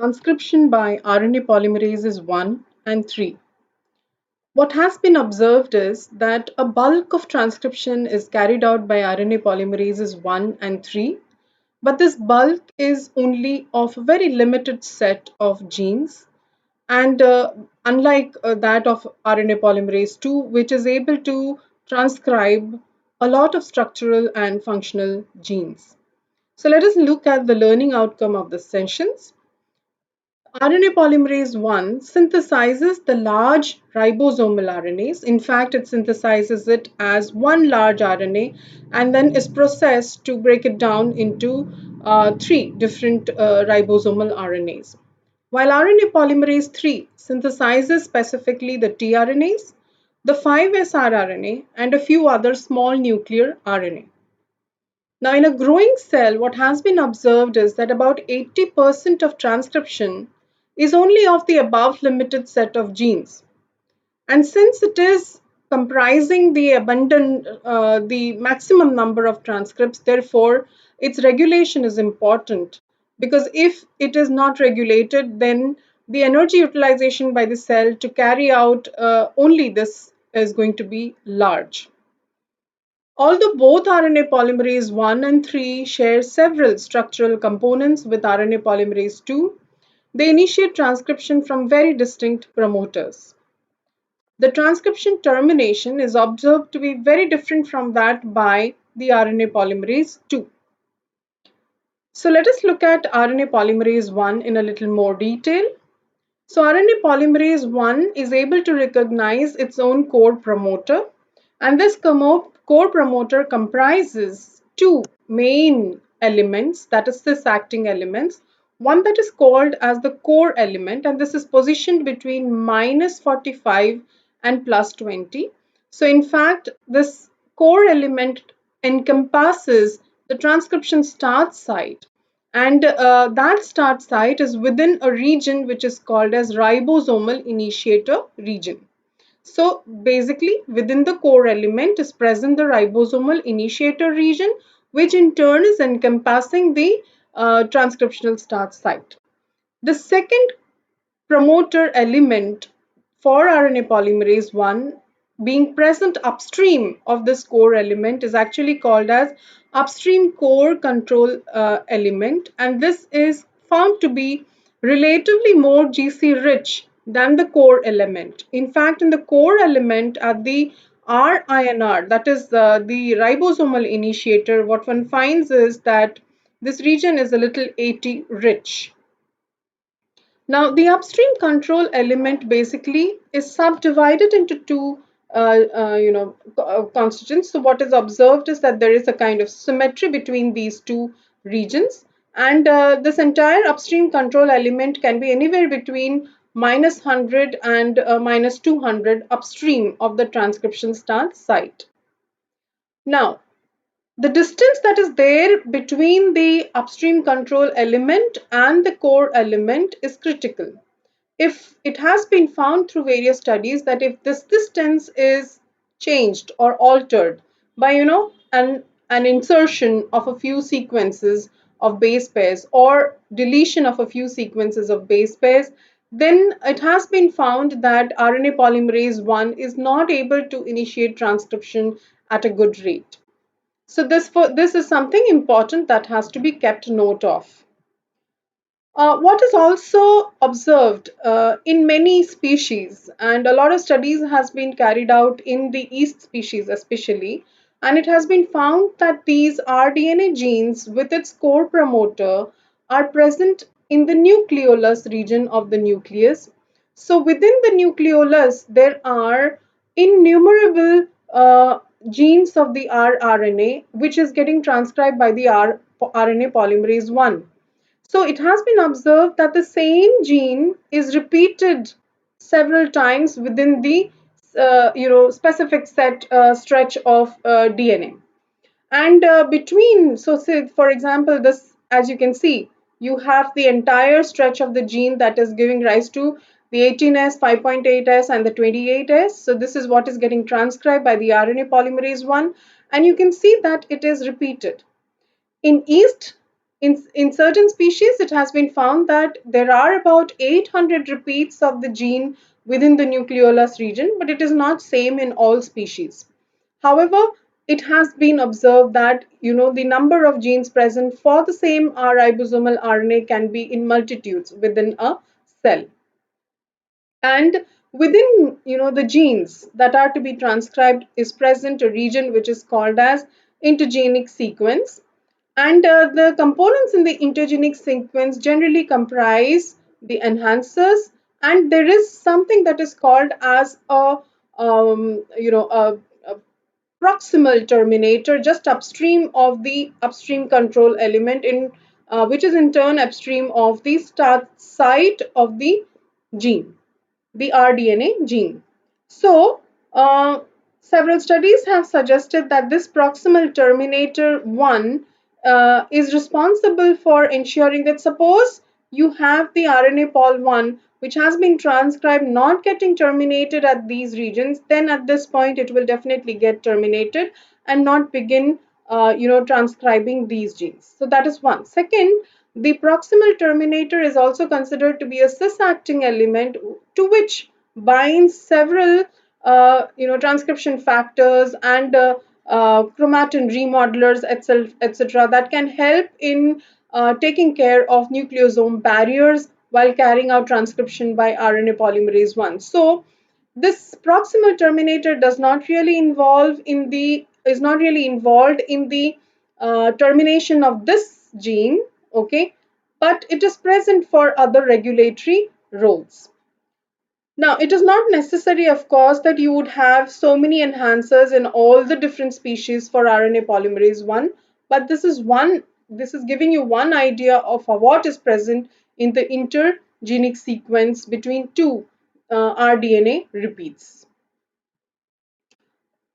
transcription by RNA polymerases 1 and 3. What has been observed is that a bulk of transcription is carried out by RNA polymerases 1 and 3, but this bulk is only of a very limited set of genes, and unlike that of RNA polymerase 2, which is able to transcribe a lot of structural and functional genes. So let us look at the learning outcome of the sessions. RNA polymerase 1 synthesizes the large ribosomal RNAs. In fact, it synthesizes it as one large RNA and then is processed to break it down into three different ribosomal RNAs. While RNA polymerase 3 synthesizes specifically the tRNAs, the 5S rRNA, and a few other small nuclear RNA. Now, in a growing cell, what has been observed is that about 80% of transcription is only of the above limited set of genes. And since it is comprising the maximum number of transcripts, therefore, its regulation is important, because if it is not regulated, then the energy utilization by the cell to carry out only this is going to be large. Although both RNA polymerase 1 and 3 share several structural components with RNA polymerase 2, they initiate transcription from very distinct promoters. The transcription termination is observed to be very different from that by the RNA polymerase 2. So let us look at RNA polymerase 1 in a little more detail. So RNA polymerase 1 is able to recognize its own core promoter, and this core promoter comprises two main elements, that is cis-acting elements. One that is called as the core element, and this is positioned between -45 and +20. So in fact, this core element encompasses the transcription start site, and that start site is within a region which is called as ribosomal initiator region. So basically, within the core element is present the ribosomal initiator region, which in turn is encompassing the transcriptional start site. The second promoter element for RNA polymerase 1 being present upstream of this core element is actually called as upstream core control element, and this is found to be relatively more GC rich than the core element. In fact, in the core element at the RINR, that is the ribosomal initiator, what one finds is that this region is a little AT rich. Now, the upstream control element basically is subdivided into two constituents. So what is observed is that there is a kind of symmetry between these two regions, and this entire upstream control element can be anywhere between -100 and -200 upstream of the transcription start site. Now, the distance that is there between the upstream control element and the core element is critical. If it has been found through various studies that if this distance is changed or altered by an insertion of a few sequences of base pairs or deletion of a few sequences of base pairs, then it has been found that RNA polymerase 1 is not able to initiate transcription at a good rate. So this is something important that has to be kept note of. What is also observed in many species, and a lot of studies has been carried out in the yeast species especially, and it has been found that these rDNA genes with its core promoter are present in the nucleolus region of the nucleus. So within the nucleolus, there are innumerable genes of the rRNA, which is getting transcribed by the RNA polymerase 1. So it has been observed that the same gene is repeated several times within the specific set stretch of DNA. And so say for example, this, as you can see, you have the entire stretch of the gene that is giving rise to the 18S, 5.8S, and the 28S. So this is what is getting transcribed by the RNA polymerase 1, and you can see that it is repeated. In yeast, In certain species, it has been found that there are about 800 repeats of the gene within the nucleolus region, but it is not same in all species. However, it has been observed that the number of genes present for the same ribosomal RNA can be in multitudes within a cell. And within the genes that are to be transcribed is present a region which is called as intergenic sequence, and the components in the intergenic sequence generally comprise the enhancers, and there is something that is called as a proximal terminator just upstream of the upstream control element, in which is in turn upstream of the start site of the gene, the rDNA gene. So, several studies have suggested that this proximal terminator 1 is responsible for ensuring that, suppose you have the RNA pol 1 which has been transcribed not getting terminated at these regions, then at this point it will definitely get terminated and not begin transcribing these genes. So that is one. Second, the proximal terminator is also considered to be a cis-acting element to which binds several transcription factors and chromatin remodelers, etc., that can help in taking care of nucleosome barriers while carrying out transcription by RNA polymerase 1. So this proximal terminator does not really involve in the is not really involved in the termination of this gene, okay, but it is present for other regulatory roles. Now, it is not necessary, of course, that you would have so many enhancers in all the different species for RNA polymerase 1, but this is giving you one idea of what is present in the intergenic sequence between two rDNA repeats.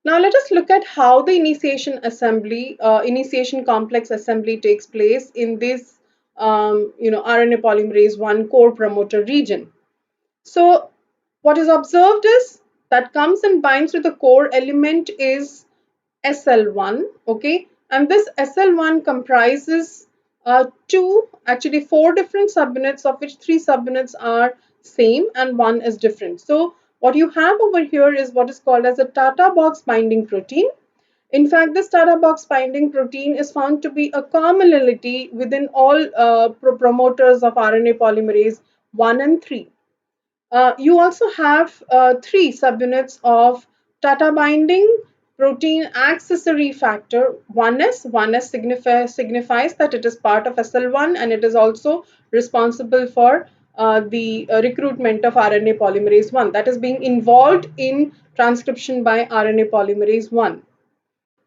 Now, let us look at how the initiation complex assembly takes place in this RNA polymerase 1 core promoter region. So what is observed is that comes and binds to the core element is SL1, okay, and this SL1 comprises four different subunits, of which three subunits are same and one is different. So what you have over here is what is called as a Tata box binding protein. In fact, this Tata box binding protein is found to be a commonality within all promoters of RNA polymerase 1 and 3. You also have three subunits of Tata binding protein accessory factor 1S signifies that it is part of SL1 and it is also responsible for the recruitment of RNA polymerase 1, that is being involved in transcription by RNA polymerase 1.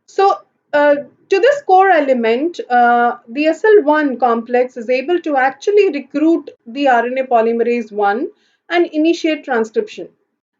So, to this core element, the SL1 complex is able to actually recruit the RNA polymerase 1 and initiate transcription.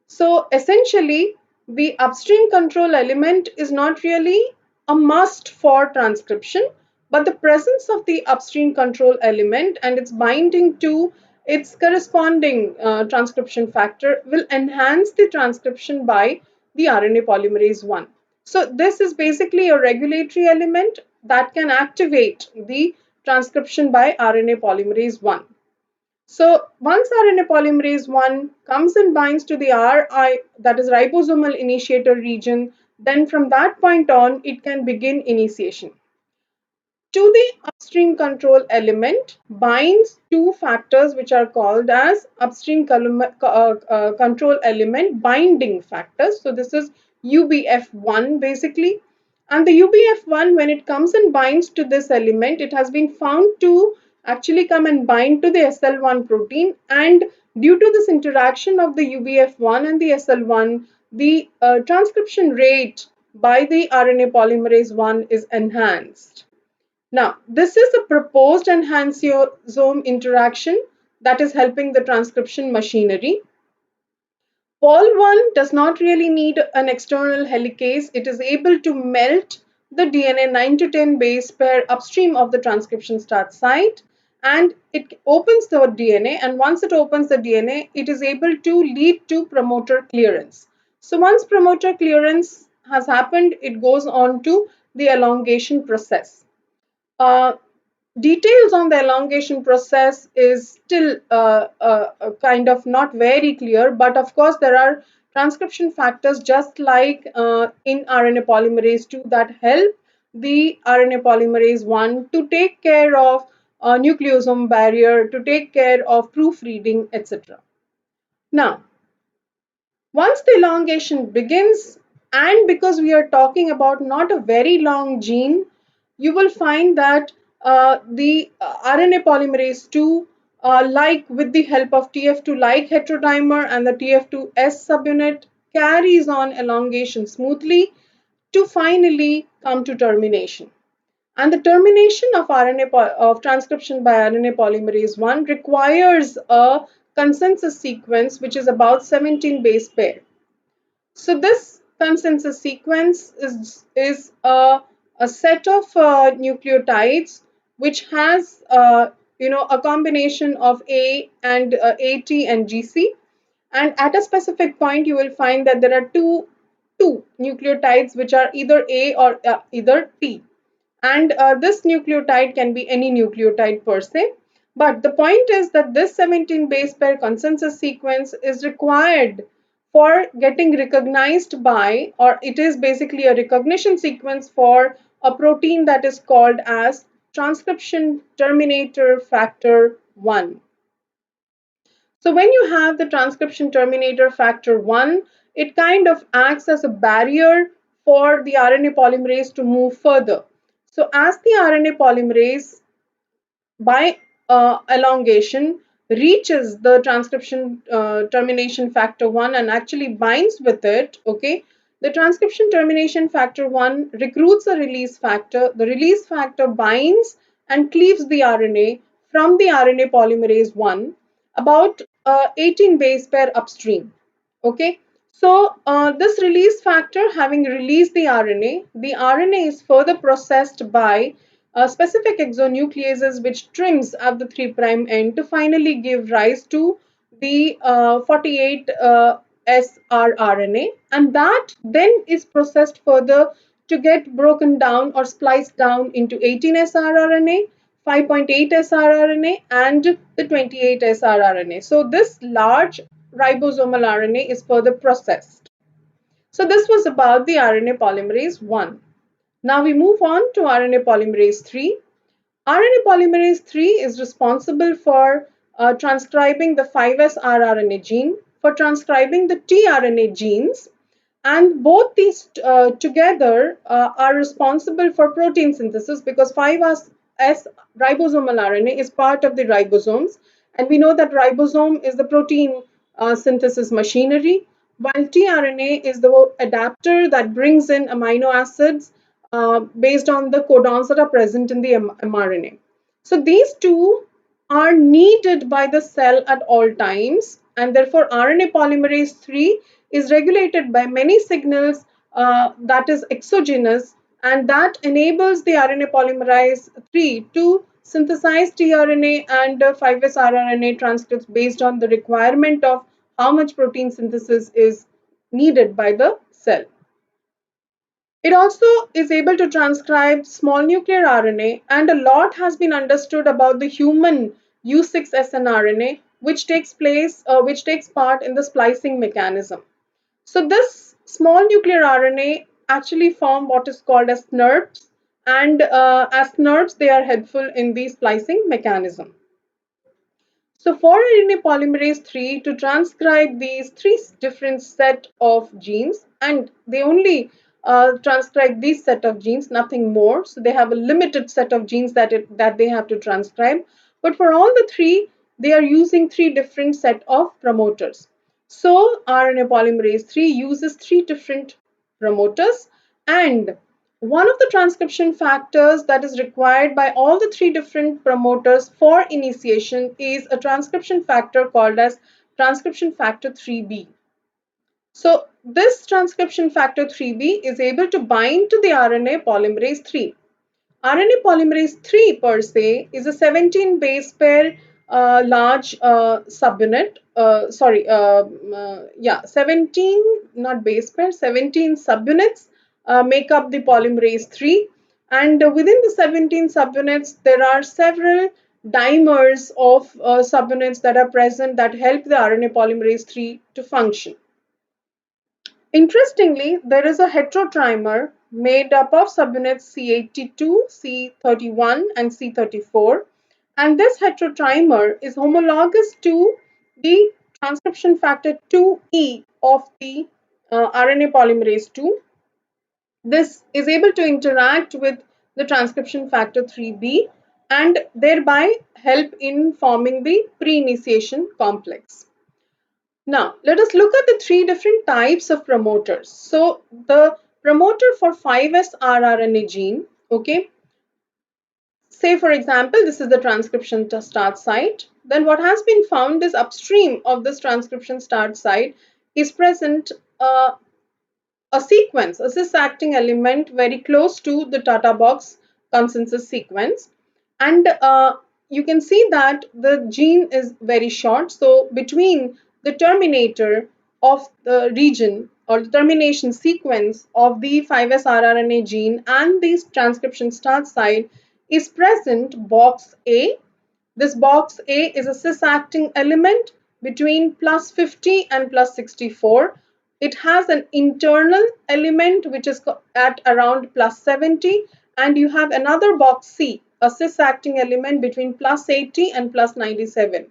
So, essentially, the upstream control element is not really a must for transcription, but the presence of the upstream control element and its binding to its corresponding transcription factor will enhance the transcription by the RNA polymerase 1. So this is basically a regulatory element that can activate the transcription by RNA polymerase 1. So once RNA polymerase 1 comes and binds to the RI, that is ribosomal initiator region, then from that point on, it can begin initiation. To the upstream control element binds two factors which are called as upstream control element binding factors. So this is UBF1 basically. And the UBF1, when it comes and binds to this element, it has been found to actually come and bind to the SL1 protein. And due to this interaction of the UBF1 and the SL1, the transcription rate by the RNA polymerase 1 is enhanced. Now, this is a proposed enhanceosome interaction that is helping the transcription machinery. Pol1 does not really need an external helicase. It is able to melt the DNA 9 to 10 base pair upstream of the transcription start site, and it opens the DNA, and once it opens the DNA, it is able to lead to promoter clearance. So once promoter clearance has happened, it goes on to the elongation process. Uh, Details on the elongation process is still kind of not very clear, but of course there are transcription factors just like in RNA polymerase 2 that help the RNA polymerase 1 to take care of nucleosome barrier, to take care of proofreading, etc. Now, once the elongation begins, and because we are talking about not a very long gene, you will find that the RNA polymerase 2, like with the help of TF2 like heterodimer and the TF2S subunit, carries on elongation smoothly to finally come to termination. And the termination of of transcription by RNA polymerase 1 requires a consensus sequence which is about 17 base pair. So this consensus sequence is a set of nucleotides which has a combination of A and AT and GC, and at a specific point you will find that there are two nucleotides which are either A or either T, and this nucleotide can be any nucleotide per se, but the point is that this 17 base pair consensus sequence is required for getting recognized by, or it is basically a recognition sequence for a protein that is called as transcription terminator factor 1. So when you have the transcription terminator factor 1, it kind of acts as a barrier for the RNA polymerase to move further. So as the RNA polymerase by elongation reaches the transcription termination factor 1 and actually binds with it, okay, the transcription termination factor 1 recruits a release factor. The release factor binds and cleaves the RNA from the RNA polymerase 1 about 18 base pair upstream. Okay, so this release factor having released the RNA is further processed by specific exonucleases which trims at the 3' end to finally give rise to the 48 srRNA, and that then is processed further to get broken down or spliced down into 18 srRNA, 5.8 srRNA, and the 28 srRNA. So this large ribosomal RNA is further processed. So this was about the RNA polymerase 1. Now we move on to RNA polymerase 3. RNA polymerase 3 is responsible for transcribing the 5S rRNA gene, for transcribing the tRNA genes, and both these together are responsible for protein synthesis because 5S ribosomal RNA is part of the ribosomes, and we know that ribosome is the protein synthesis machinery, while tRNA is the adapter that brings in amino acids based on the codons that are present in the mRNA. So these two are needed by the cell at all times, and therefore RNA polymerase 3 is regulated by many signals that is exogenous, and that enables the RNA polymerase 3 to synthesize tRNA and 5S rRNA transcripts based on the requirement of how much protein synthesis is needed by the cell. It also is able to transcribe small nuclear RNA, and a lot has been understood about the human U6 snRNA, which takes part in the splicing mechanism. So this small nuclear RNA actually form what is called as SNRPs, and as SNRPs, they are helpful in the splicing mechanism. So for RNA polymerase 3 to transcribe these three different set of genes, and they only transcribe these set of genes, nothing more. So they have a limited set of genes that they have to transcribe. But for all the three, they are using three different set of promoters. So RNA polymerase 3 uses three different promoters, and one of the transcription factors that is required by all the three different promoters for initiation is a transcription factor called as transcription factor 3b. So this transcription factor 3b is able to bind to the RNA polymerase 3. RNA polymerase 3 per se is a 17 base pair large subunit. 17, not base pair, 17 subunits make up the polymerase 3. And within the 17 subunits, there are several dimers of subunits that are present that help the RNA polymerase 3 to function. Interestingly, there is a heterotrimer made up of subunits C82, C31, and C34, and this heterotrimer is homologous to the transcription factor 2E of the RNA polymerase 2. This is able to interact with the transcription factor 3B and thereby help in forming the pre-initiation complex. Now, let us look at the three different types of promoters. So, the promoter for 5S rRNA gene, okay, say for example, this is the transcription start site. Then what has been found is upstream of this transcription start site is present a sequence, a cis-acting element very close to the Tata box consensus sequence. And you can see that the gene is very short. So between the terminator of the region or the termination sequence of the 5S rRNA gene and the transcription start site is present box A. This box A is a cis-acting element between plus 50 and plus 64. It has an internal element which is at around plus 70, and you have another box C, a cis-acting element between plus 80 and plus 97.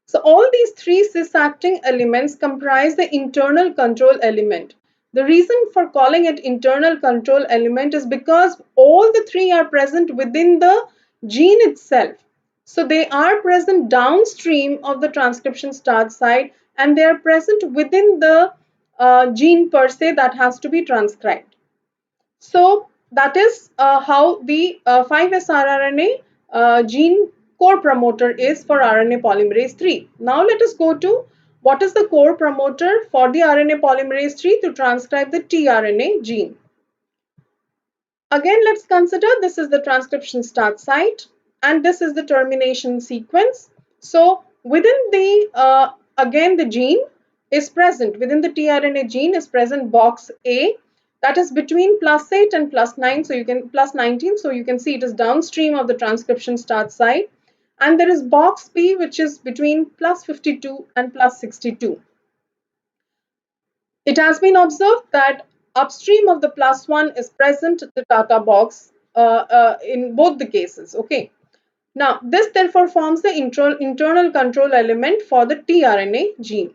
So all these three cis-acting elements comprise the internal control element. The reason for calling it internal control element is because all the three are present within the gene itself. So they are present downstream of the transcription start site and they are present within the gene per se that has to be transcribed. So that is how the 5S rRNA gene core promoter is for RNA polymerase 3. Now let us go to what is the core promoter for the RNA polymerase 3 to transcribe the tRNA gene. Again, let's consider this is the transcription start site and this is the termination sequence. So within the, again the gene is present, within the tRNA gene is present box A, that is between plus 8 and plus 9, so you can plus 19, so you can see it is downstream of the transcription start site. And there is box B which is between plus 52 and plus 62. It has been observed that upstream of the plus 1 is present the Tata box in both the cases. Okay. Now, this therefore forms the internal control element for the tRNA gene.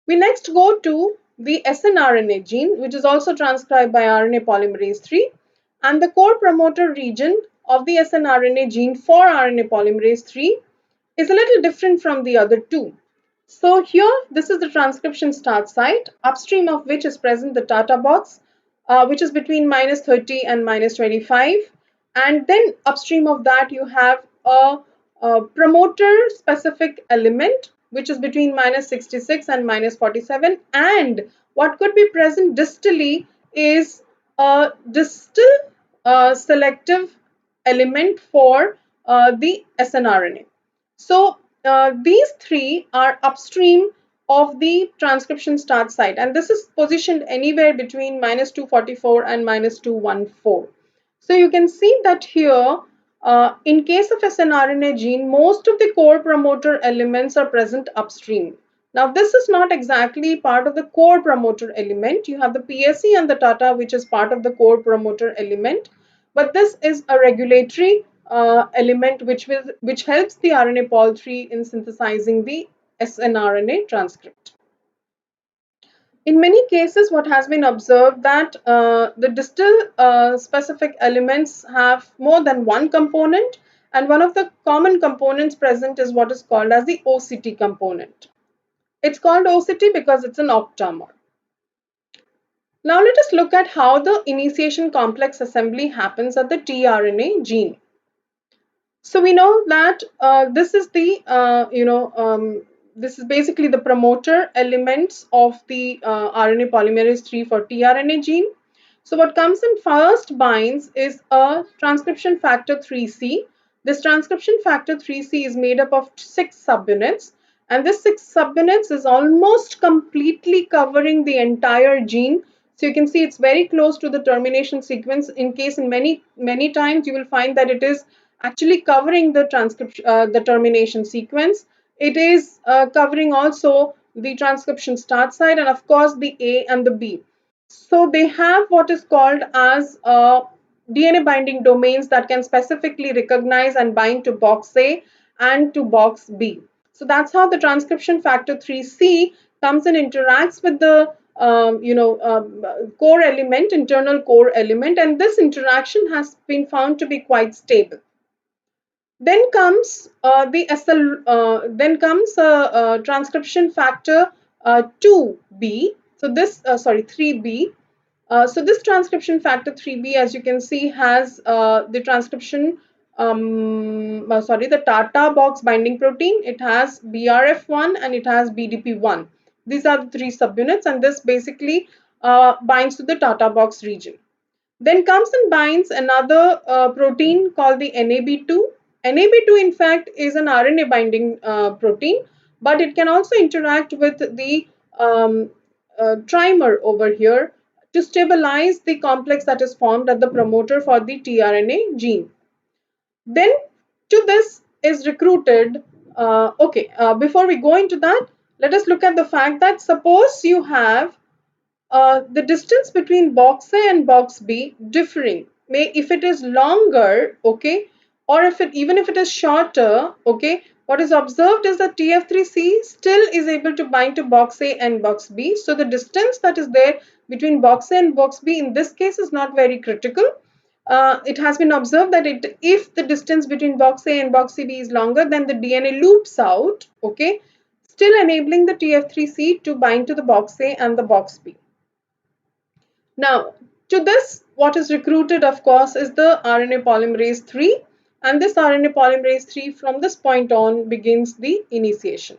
We next go to the snRNA gene, which is also transcribed by RNA polymerase 3, and the core promoter region of the snRNA gene for RNA polymerase 3 is a little different from the other two. So here, this is the transcription start site, upstream of which is present the Tata box, which is between minus 30 and minus 25. And then upstream of that, you have a promoter specific element, which is between minus 66 and minus 47. And what could be present distally is a distal selective element for the snRNA. So these three are upstream of the transcription start site, and this is positioned anywhere between minus 244 and minus 214. So you can see that here, in case of snRNA gene, most of the core promoter elements are present upstream. Now, this is not exactly part of the core promoter element. You have the PSE and the TATA, which is part of the core promoter element, but this is a regulatory element which helps the RNA pol 3 in synthesizing the snRNA transcript. In many cases, what has been observed that the distal specific elements have more than one component, and one of the common components present is what is called as the OCT component. It's called OCT because it's an octamer. Now let us look at how the initiation complex assembly happens at the tRNA gene. So we know that this is the this is basically the promoter elements of the RNA polymerase 3 for tRNA gene. So what comes in first binds is a transcription factor 3C. This transcription factor 3C is made up of 6 subunits, and this 6 subunits is almost completely covering the entire gene. So you can see it's very close to the termination sequence. In case in many times you will find that it is actually covering the transcription, the termination sequence. It is covering also the transcription start site and of course the A and the B. So they have what is called as DNA binding domains that can specifically recognize and bind to box A and to box B. So that's how the transcription factor 3C comes and interacts with the core element, internal core element, and this interaction has been found to be quite stable. Then comes then comes transcription factor 2B. So this, 3B. So this transcription factor 3B, as you can see, has the transcription, the Tata box binding protein. It has BRF1 and it has BDP1. These are the three subunits, and this basically binds to the Tata box region. Then comes and binds another protein called the NAB2. NAB2, in fact, is an RNA binding protein, but it can also interact with the trimer over here to stabilize the complex that is formed at the promoter for the tRNA gene. Then to this is recruited, before we go into that, let us look at the fact that suppose you have the distance between box A and box B differing. If it is longer, okay, or if it even if it is shorter, okay, what is observed is that TF3C still is able to bind to box A and box B. So the distance that is there between box A and box B in this case is not very critical. It has been observed that if the distance between box A and box B is longer, then the DNA loops out, okay, still enabling the TF3C to bind to the box A and the box B. Now, to this, what is recruited, of course, is the RNA polymerase 3, and this RNA polymerase 3 from this point on begins the initiation.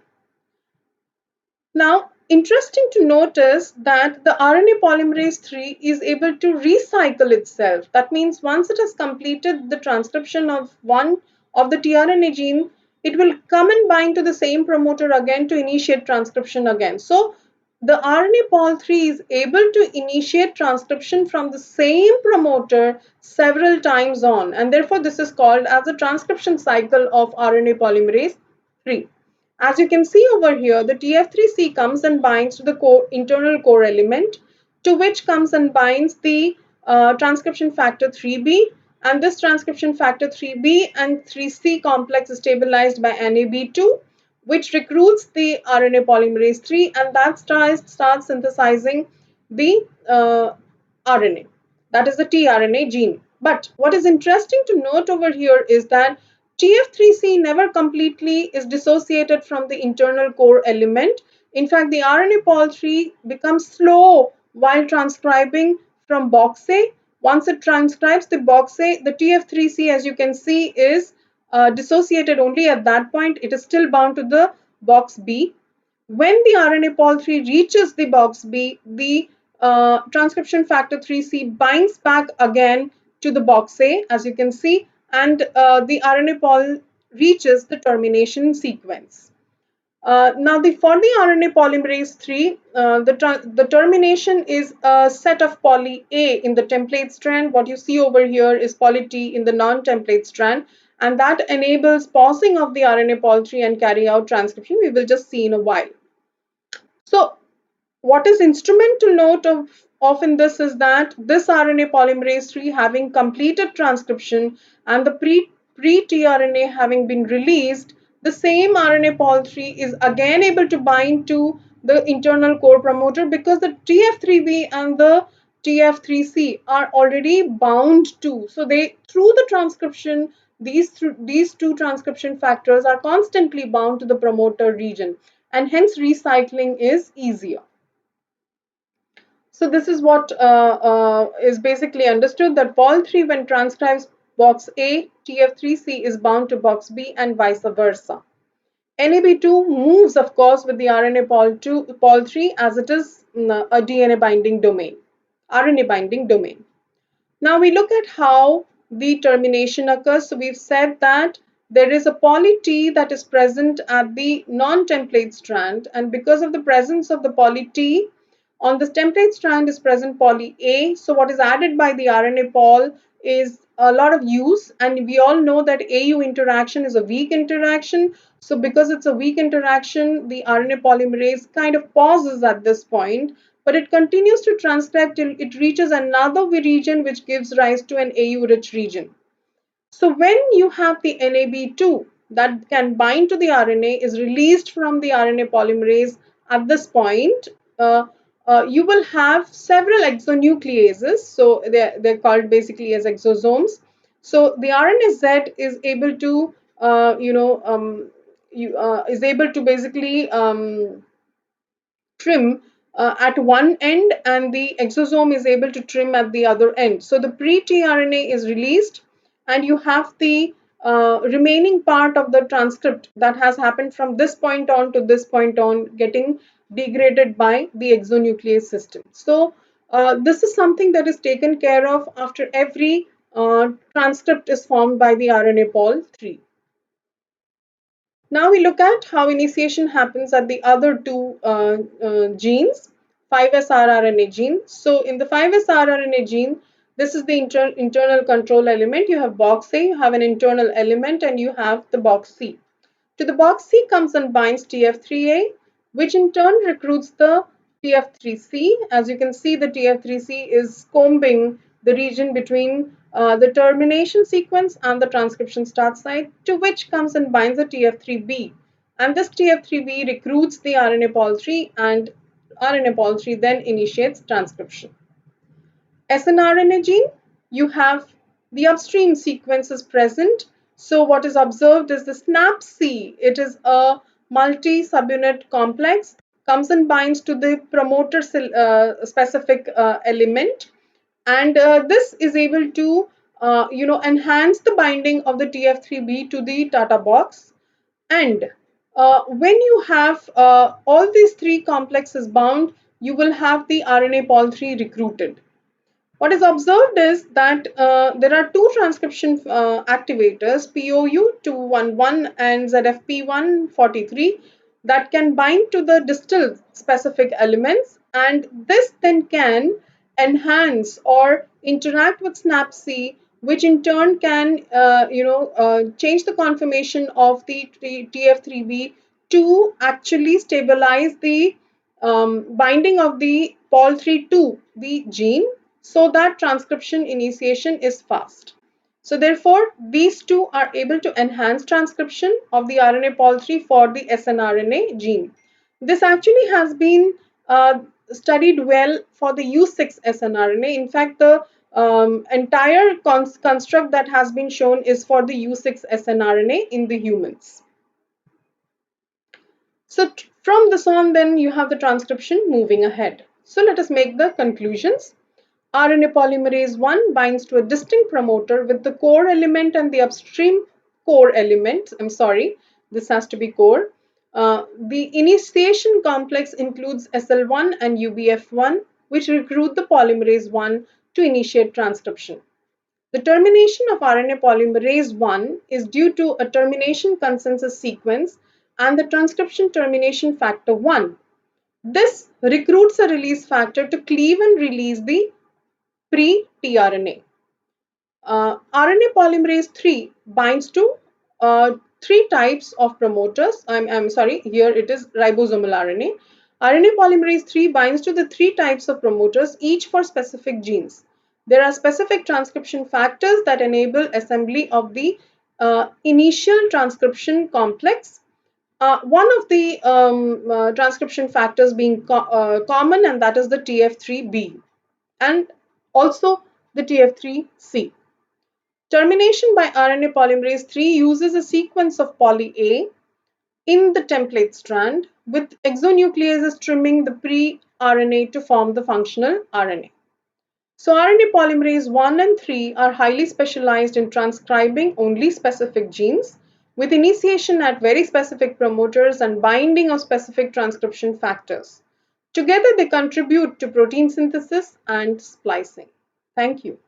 Now, interesting to notice that the RNA polymerase 3 is able to recycle itself. That means once it has completed the transcription of one of the tRNA gene, it will come and bind to the same promoter again to initiate transcription again. So the RNA pol 3 is able to initiate transcription from the same promoter several times on, and therefore this is called as the transcription cycle of RNA polymerase 3. As you can see over here, the TF3C comes and binds to the internal core element, to which comes and binds the transcription factor 3B, and this transcription factor 3B and 3C complex is stabilized by NAB2, which recruits the RNA polymerase 3, and that starts synthesizing the RNA, that is the tRNA gene. But what is interesting to note over here is that TF3C never completely is dissociated from the internal core element. In fact, the RNA pol 3 becomes slow while transcribing from box A. Once it transcribes the box A, the TF3C, as you can see, is dissociated only at that point. It is still bound to the box B. When the RNA pol 3 reaches the box B, the transcription factor 3C binds back again to the box A, as you can see, and the RNA pol reaches the termination sequence. Now, for the RNA polymerase 3, the termination is a set of poly A in the template strand. What you see over here is poly T in the non-template strand, and that enables pausing of the RNA pol 3 and carry out transcription. We will just see in a while. So, what is instrument to note of in this is that this RNA polymerase 3 having completed transcription and the pre-tRNA having been released, the same RNA pol 3 is again able to bind to the internal core promoter because the TF3B and the TF3C are already bound to. So they, through the transcription, these two transcription factors are constantly bound to the promoter region, and hence recycling is easier. So this is what is basically understood, that pol 3 when transcribes box A, TF3C is bound to box B and vice versa. NAB2 moves, of course, with the RNA pol 3 as it is a DNA binding domain, RNA binding domain. Now we look at how the termination occurs. So we've said that there is a poly T that is present at the non-template strand, and because of the presence of the poly T, On this template strand is present poly A. So what is added by the RNA pol is a lot of U's, and we all know that AU interaction is a weak interaction. So because it's a weak interaction, the RNA polymerase kind of pauses at this point, but it continues to transcribe till it reaches another region which gives rise to an AU rich region. So when you have the NAB2 that can bind to the RNA is released from the RNA polymerase at this point, you will have several exonucleases. So they're called basically as exosomes. So the RNA-Z is able to, is able to basically trim at one end, and the exosome is able to trim at the other end. So the pre-tRNA is released, and you have the remaining part of the transcript that has happened from this point on to this point on getting degraded by the exonuclease system. So this is something that is taken care of after every transcript is formed by the RNA pol 3. Now we look at how initiation happens at the other two genes, 5S rRNA gene. So in the 5S rRNA gene, this is the internal control element. You have box A, you have an internal element, and you have the box C. To the box C comes and binds TF3A, which in turn recruits the TF3C. As you can see, the TF3C is combing the region between the termination sequence and the transcription start site, to which comes and binds the TF3B. And this TF3B recruits the RNA pol 3, and RNA pol 3 then initiates transcription. snRNA gene, you have the upstream sequences present. So what is observed is the SNAP-C. It is a multi-subunit complex, comes and binds to the promoter specific element, and this is able to enhance the binding of the TF3B to the Tata box. And when you have all these three complexes bound, you will have the RNA pol 3 recruited. What is observed is that there are two transcription activators, POU211 and ZFP143, that can bind to the distal specific elements, and this then can enhance or interact with SNAP-C, which in turn can change the conformation of the TF3B to actually stabilize the binding of the pol3 to the gene, so that transcription initiation is fast. So therefore, these two are able to enhance transcription of the RNA pol 3 for the snRNA gene. This actually has been studied well for the U6 snRNA. In fact, the entire construct that has been shown is for the U6 snRNA in the humans. So from this on, then you have the transcription moving ahead. So let us make the conclusions. RNA polymerase 1 binds to a distinct promoter with the core element and the upstream core element. I'm sorry, this has to be core. The initiation complex includes SL1 and UBF1, which recruit the polymerase 1 to initiate transcription. The termination of RNA polymerase 1 is due to a termination consensus sequence and the transcription termination factor 1. This recruits a release factor to cleave and release the pre-tRNA. RNA polymerase 3 binds to three types of promoters. I'm sorry, here it is ribosomal RNA. RNA polymerase 3 binds to the three types of promoters, each for specific genes. There are specific transcription factors that enable assembly of the initial transcription complex. One of the transcription factors being common, and that is the TF3B, and also the TF3C. Termination by RNA polymerase 3 uses a sequence of poly A in the template strand, with exonucleases trimming the pre-RNA to form the functional RNA. So RNA polymerase 1 and 3 are highly specialized in transcribing only specific genes, with initiation at very specific promoters and binding of specific transcription factors. Together they contribute to protein synthesis and splicing. Thank you.